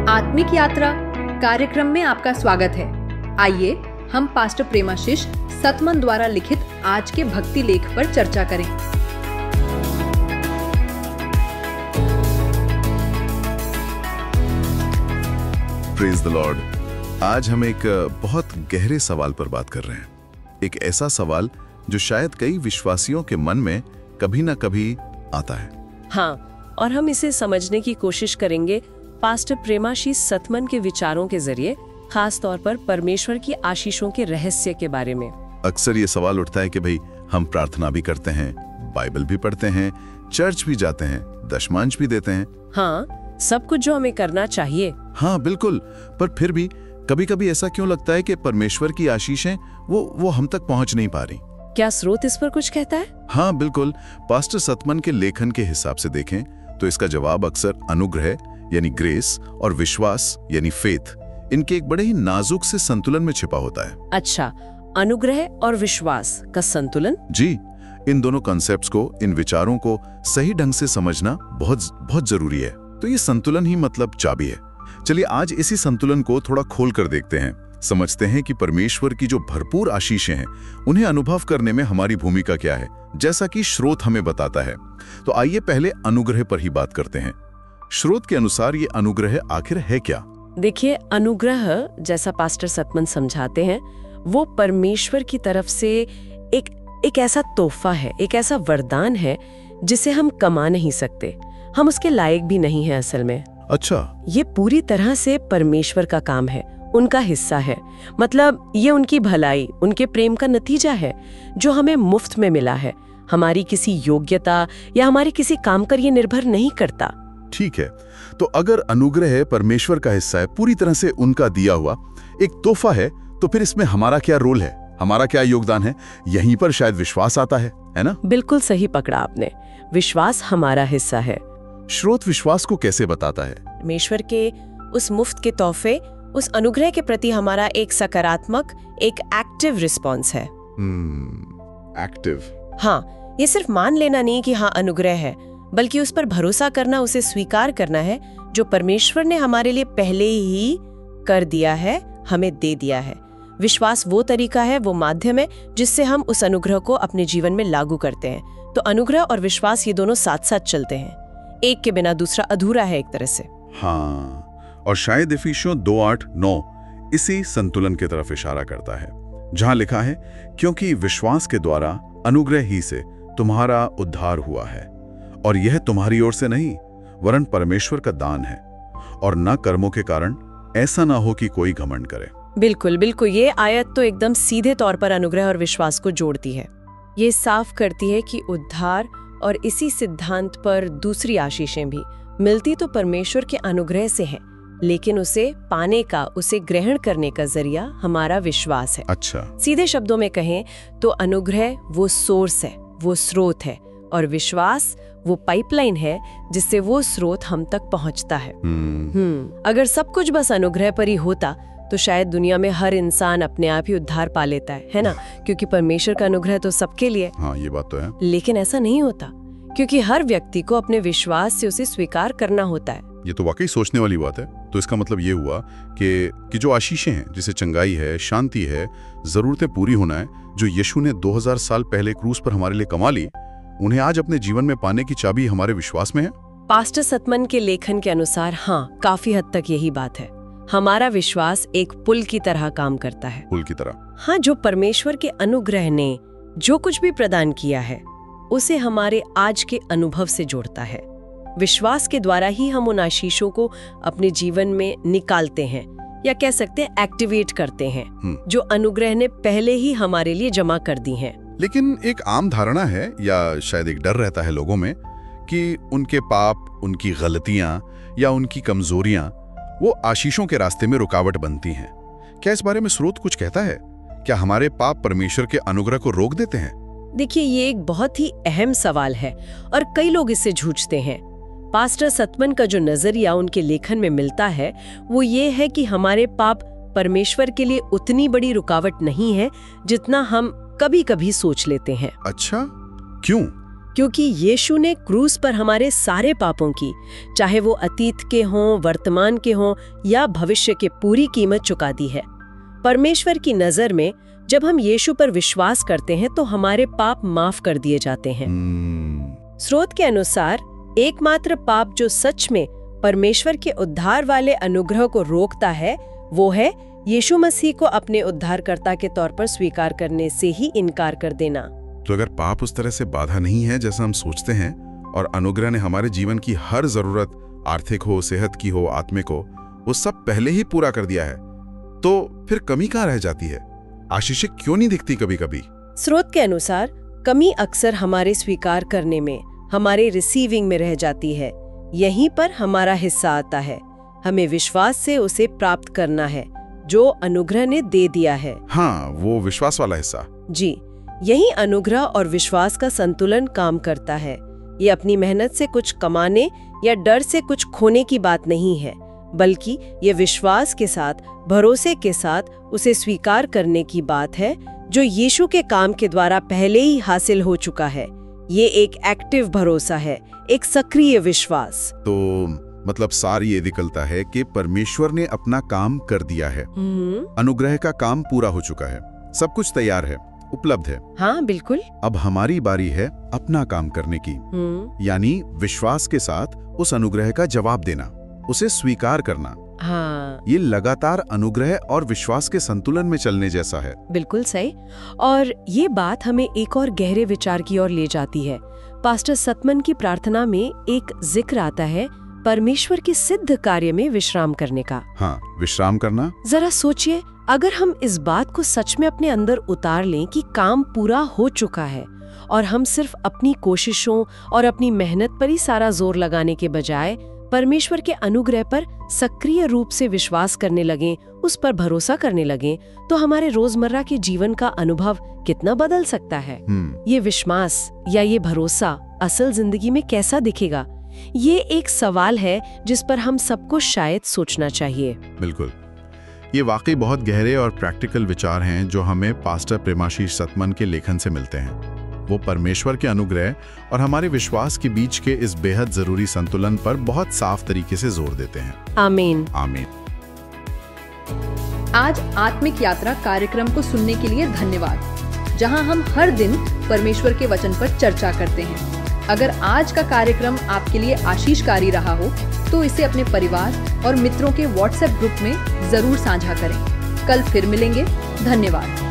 आत्मिक यात्रा कार्यक्रम में आपका स्वागत है। आइए हम पास्टर प्रेमाशीष सतमन द्वारा लिखित आज के भक्ति लेख पर चर्चा करें। Praise the Lord. आज हम एक बहुत गहरे सवाल पर बात कर रहे हैं। एक ऐसा सवाल जो शायद कई विश्वासियों के मन में कभी ना कभी आता है। हाँ, और हम इसे समझने की कोशिश करेंगे पास्टर प्रेमाशीष सतमन के विचारों के जरिए, खास तौर पर परमेश्वर की आशीषों के रहस्य के बारे में। अक्सर ये सवाल उठता है कि भाई हम प्रार्थना भी करते हैं, बाइबल भी पढ़ते हैं, चर्च भी जाते हैं, दशमांश भी देते हैं। हाँ, सब कुछ जो हमें करना चाहिए। हाँ बिल्कुल, पर फिर भी कभी कभी ऐसा क्यों लगता है कि परमेश्वर की आशीषें वो हम तक पहुंच नहीं पा रही। क्या स्रोत इस पर कुछ कहता है? हाँ बिल्कुल, पास्टर सतमन के लेखन के हिसाब से देखें तो इसका जवाब अक्सर अनुग्रह यानी ग्रेस और विश्वास यानी फेथ, इनके एक बड़े ही नाजुक से संतुलन में छिपा होता है। अच्छा, अनुग्रह और विश्वास का संतुलन? जी, इन दोनों कॉन्सेप्ट्स को, इन विचारों को सही ढंग से समझना बहुत जरूरी है। तो ये संतुलन ही मतलब चाबी है। चलिए आज इसी संतुलन को थोड़ा खोल कर देखते हैं, समझते हैं कि परमेश्वर की जो भरपूर आशीषें हैं उन्हें अनुभव करने में हमारी भूमिका क्या है, जैसा कि स्रोत हमें बताता है। तो आइए पहले अनुग्रह पर ही बात करते हैं। स्रोत के अनुसार ये अनुग्रह आखिर है क्या? देखिए, अनुग्रह जैसा पास्टर सतमन समझाते हैं, वो परमेश्वर की तरफ से एक ऐसा तोहफा है, एक ऐसा वरदान है जिसे हम कमा नहीं सकते। हम उसके लायक भी नहीं हैं असल में। अच्छा, ये पूरी तरह से परमेश्वर का काम है, उनका हिस्सा है। मतलब ये उनकी भलाई, उनके प्रेम का नतीजा है जो हमें मुफ्त में मिला है। हमारी किसी योग्यता या हमारे किसी काम पर ये निर्भर नहीं करता। ठीक है, तो अगर अनुग्रह परमेश्वर का हिस्सा है, पूरी तरह से उनका दिया हुआ एक तोहफा है, तो फिर इसमें हमारा क्या रोल है, हमारा क्या योगदान है? यहीं पर शायद विश्वास आता है ना? बिल्कुल सही पकड़ा आपने। विश्वास हमारा हिस्सा है। स्रोत विश्वास को कैसे बताता है? परमेश्वर के उस मुफ्त के तोहफे, उस अनुग्रह के प्रति हमारा एक सकारात्मक, एक एक्टिव रिस्पॉन्स है। एक्टिव? हाँ, ये सिर्फ मान लेना नहीं कि हाँ अनुग्रह है, बल्कि उस पर भरोसा करना, उसे स्वीकार करना है जो परमेश्वर ने हमारे लिए पहले ही कर दिया है, हमें दे दिया है। विश्वास वो तरीका है, वो माध्यम है जिससे हम उस अनुग्रह को अपने जीवन में लागू करते हैं। तो अनुग्रह और विश्वास ये दोनों साथ साथ चलते हैं, एक के बिना दूसरा अधूरा है एक तरह से। हाँ, और शायद इफिसियों 2:8-9 इसी संतुलन की तरफ इशारा करता है, जहां लिखा है, क्योंकि विश्वास के द्वारा अनुग्रह ही से तुम्हारा उद्धार हुआ है, और यह तुम्हारी ओर से नहीं वरन परमेश्वर का दान है, और न कर्मों के कारण, ऐसा ना हो कि कोई घमंड करे। बिल्कुल बिल्कुल, ये आयत तो एकदम सीधे तौर पर अनुग्रह और विश्वास को जोड़ती है। ये साफ करती है कि उद्धार और इसी सिद्धांत पर दूसरी आशीषें भी मिलती तो परमेश्वर के अनुग्रह से है, लेकिन उसे पाने का, उसे ग्रहण करने का जरिया हमारा विश्वास है। अच्छा, सीधे शब्दों में कहें तो अनुग्रह वो सोर्स है, वो स्रोत है, और विश्वास वो पाइपलाइन है जिससे वो स्रोत हम तक पहुंचता है। अगर सब कुछ बस अनुग्रह पर ही होता तो शायद दुनिया में हर इंसान अपने आप ही उद्धार पा लेता है ना? क्योंकि परमेश्वर का अनुग्रह तो सबके लिए। हाँ, ये बात तो है। लेकिन ऐसा नहीं होता, क्योंकि हर व्यक्ति को अपने विश्वास से उसे स्वीकार करना होता है। ये तो वाकई सोचने वाली बात है। तो इसका मतलब ये हुआ कि जो आशीषें हैं, जैसे चंगाई है, शांति है, जरूरतें पूरी होना है, जो यीशु ने 2000 साल पहले क्रूस पर हमारे लिए कमा ली, उन्हें आज अपने जीवन में पाने की चाबी हमारे विश्वास में है। पास्टर सतमन के लेखन के अनुसार हाँ, काफी हद तक यही बात है। हमारा विश्वास एक पुल की तरह काम करता है। पुल की तरह? हाँ, जो परमेश्वर के अनुग्रह ने जो कुछ भी प्रदान किया है उसे हमारे आज के अनुभव से जोड़ता है। विश्वास के द्वारा ही हम उन आशीषों को अपने जीवन में निकालते हैं, या कह सकते हैं एक्टिवेट करते हैं, जो अनुग्रह ने पहले ही हमारे लिए जमा कर दी हैं। लेकिन एक आम धारणा है, या शायद एक डर रहता है लोगों में, कि उनके पाप, उनकी गलतियां या उनकी कमजोरियां वो आशीषों के रास्ते में रुकावट बनती हैं। क्या इस बारे में स्रोत कुछ कहता है? क्या हमारे पाप परमेश्वर के अनुग्रह को रोक देते हैं? देखिए, ये एक बहुत ही अहम सवाल है और कई लोग इससे जूझते हैं। पास्टर सतमन का जो नजरिया उनके लेखन में मिलता है वो ये है कि हमारे पाप परमेश्वर के लिए उतनी बड़ी रुकावट नहीं है जितना हम कभी कभी सोच लेते हैं। अच्छा, क्यों? क्योंकि यीशु ने क्रूस पर हमारे सारे पापों की, चाहे वो अतीत के हों, वर्तमान के हों या भविष्य के, पूरी कीमत चुका दी है। परमेश्वर की नजर में जब हम यीशु पर विश्वास करते हैं तो हमारे पाप माफ कर दिए जाते हैं। स्रोत के अनुसार एकमात्र पाप जो सच में परमेश्वर के उद्धार वाले अनुग्रह को रोकता है वो है यीशु मसीह को अपने उद्धारकर्ता के तौर पर स्वीकार करने से ही इनकार कर देना। तो अगर पाप उस तरह से बाधा नहीं है जैसा हम सोचते हैं और अनुग्रह ने हमारे जीवन की हर जरूरत, आर्थिक हो, सेहत की हो, आत्मिक हो, वो सब पहले ही पूरा कर दिया है, तो फिर कमी कहाँ रह जाती है? आशीषें क्यों नहीं दिखती कभी कभी? स्रोत के अनुसार कमी अक्सर हमारे स्वीकार करने में, हमारे रिसीविंग में रह जाती है। यहीं पर हमारा हिस्सा आता है। हमें विश्वास से उसे प्राप्त करना है जो अनुग्रह ने दे दिया है। हाँ, वो विश्वास वाला हिस्सा। जी, यही अनुग्रह और विश्वास का संतुलन काम करता है। ये अपनी मेहनत से कुछ कमाने या डर से कुछ खोने की बात नहीं है, बल्कि ये विश्वास के साथ, भरोसे के साथ उसे स्वीकार करने की बात है जो यीशु के काम के द्वारा पहले ही हासिल हो चुका है। ये एक एक्टिव भरोसा है, एक सक्रिय विश्वास। तो मतलब सार ये निकलता है कि परमेश्वर ने अपना काम कर दिया है। अनुग्रह का काम पूरा हो चुका है, सब कुछ तैयार है, उपलब्ध है। हाँ बिल्कुल। अब हमारी बारी है अपना काम करने की, यानी विश्वास के साथ उस अनुग्रह का जवाब देना, उसे स्वीकार करना। हाँ, ये लगातार अनुग्रह और विश्वास के संतुलन में चलने जैसा है। बिल्कुल सही। और ये बात हमें एक और गहरे विचार की ओर ले जाती है। पास्टर सतमन की प्रार्थना में एक जिक्र आता है परमेश्वर के सिद्ध कार्य में विश्राम करने का। हाँ, विश्राम करना। जरा सोचिए, अगर हम इस बात को सच में अपने अंदर उतार लें कि काम पूरा हो चुका है और हम सिर्फ अपनी कोशिशों और अपनी मेहनत पर ही सारा जोर लगाने के बजाय परमेश्वर के अनुग्रह पर सक्रिय रूप से विश्वास करने लगें, उस पर भरोसा करने लगें, तो हमारे रोजमर्रा के जीवन का अनुभव कितना बदल सकता है। ये विश्वास या ये भरोसा असल जिंदगी में कैसा दिखेगा? ये एक सवाल है जिस पर हम सबको शायद सोचना चाहिए। बिल्कुल, ये वाकई बहुत गहरे और प्रैक्टिकल विचार हैं जो हमें पास्टर प्रेमाशीष सतमन के लेखन से मिलते हैं। वो परमेश्वर के अनुग्रह और हमारे विश्वास के बीच के इस बेहद जरूरी संतुलन पर बहुत साफ तरीके से जोर देते हैं। आमीन। आमीन। आज आत्मिक यात्रा कार्यक्रम को सुनने के लिए धन्यवाद, जहां हम हर दिन परमेश्वर के वचन पर चर्चा करते हैं। अगर आज का कार्यक्रम आपके लिए आशीषकारी रहा हो तो इसे अपने परिवार और मित्रों के व्हाट्सएप ग्रुप में जरूर साझा करें। कल फिर मिलेंगे। धन्यवाद।